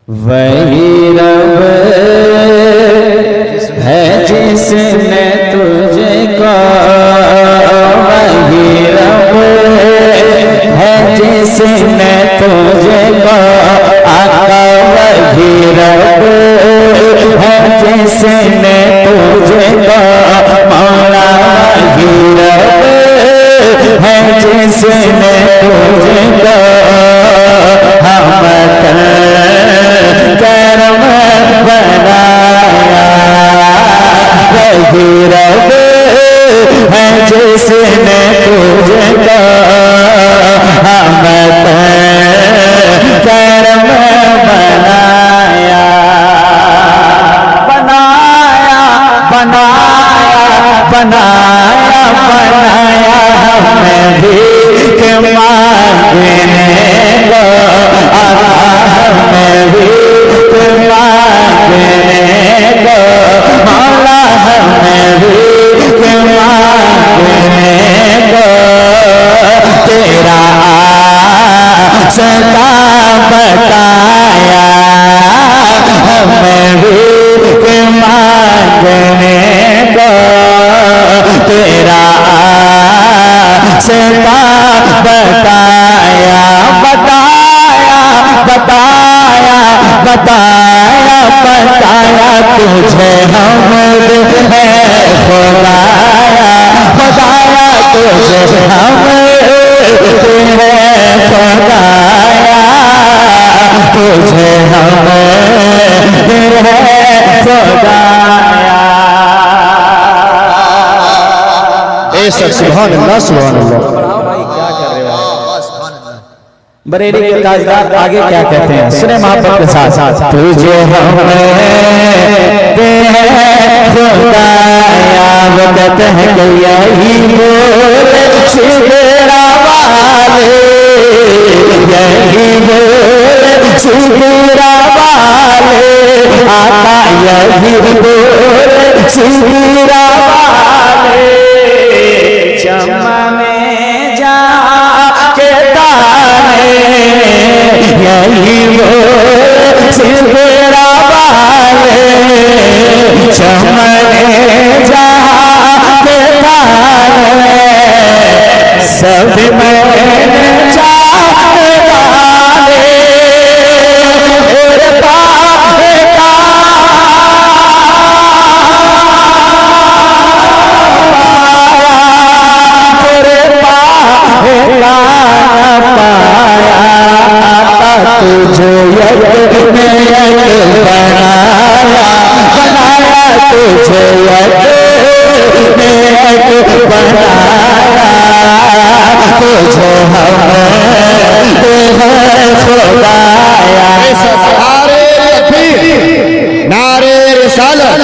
वही रब है जिसने तुझे को, वही रब है जिसने तुझे को आका, वही रब है जिसने तुझे को मौला, वही रब है जिसने तुझे को हम करम बनाया, वही रब है जिसने तुझे को हम करम बनाया, बनाया बनाया बनाया बनाया हमें भीख मांगने को, हमें भीख मांगने को मौला, हमें भीख मांगने को तेरा सदा बताया, हमें भीख मांगने को तेरा सदा बताया, बताया बताया बताया बताया तुझे हमद है खुदाया, खुदाया तुझे हमद है खुदाया, तुझे हमद है खुदाया। बेशक सुभान अल्लाह सुभान अल्लाह। बरेली के ताजदार आगे क्या कहते हैं, सुने मोहब्बत के साथ। तुझे हमदे खुदाया वक़्त है कि यही बोल सिदरा वाले, यही बोल सिदरा वाले आका, यही बोल सिदरा वाले चमने जा के ताने, यही बोल सिदरा वाले चमने जा के ताने, सब मैंने चाहे डाले तुझे यक में यक बनाया, बनाया तुझे यक में यक बनाया, तुझे हमें खुदाया। नारे रिसालत,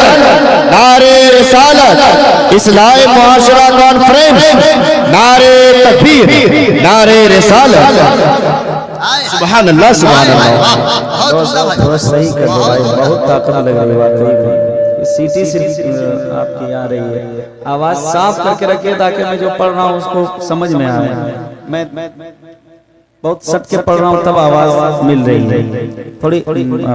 नारे रिसालत, इस्लाही मुआशरा कॉन्फ्रेंस, नारे तकबीर, नारे रिसालत। सुभान अल्लाह सुभान अल्लाह। बहुत सही कर दो भाई, बहुत ताकत लग रही है वाकई में। सीटी सिर्फ आपकी आ रही है, आवाज साफ करके रखिए ताकि मैं जो पढ़ रहा हूँ उसको समझ में आए। मैं बहुत सट के पढ़ रहा हूँ तब आवाज मिल रही है, थोड़ी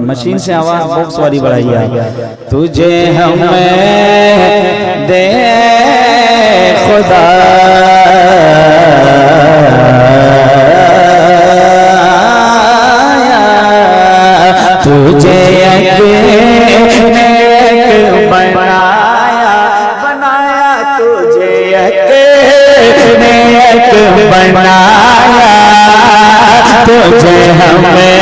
मशीन से आवाज बॉक्स वाली बढ़ाइए। तुझे हमें दे खुदा तुझे एक बनाया, बनाया तुझे एक बनाया, तुझे हमें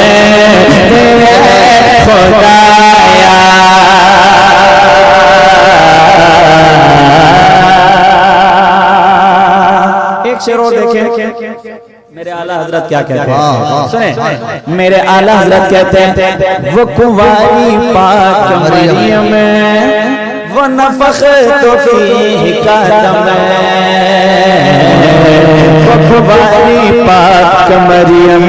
खुदाया। एक शेर और देखें, मेरे आला हजरत क्या कहते हैं, सुने मेरे आला हजरत कहते हैं, वो कुंवारी पाक मरियम वो नफख तो फीह का दम, वो कुंवारी पाक मरियम,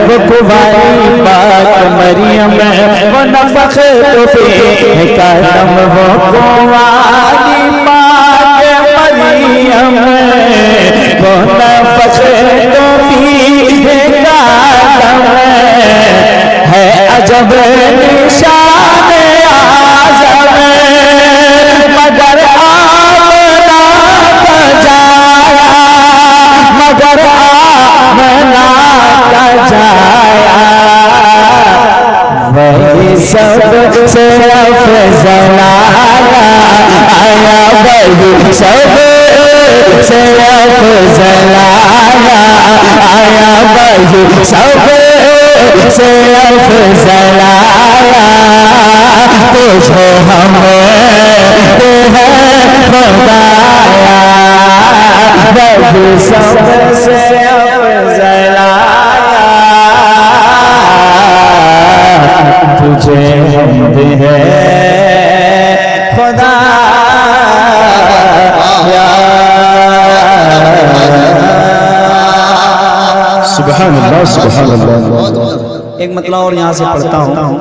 वो कुंवारी पाक मरियम वो नफख तो फीह का दम, वो कुंवारी पाक मरियम वो नफख तो फीह का दम है अजब निशान आज़म मगर आमना बजाया, मगर आमना बजाया, वही सबसे अफज़ल आया, वही सबसे अफज़ल आया, वही सबसे अफज़ल आया, तुझे हमें है खुदाया, वही सबसे अफज़ल आया, तुझे हमद है खुदा। सुभान अल्लाह, सुभान अल्लाह। एक मतलब और यहाँ से पढ़ता हूँ।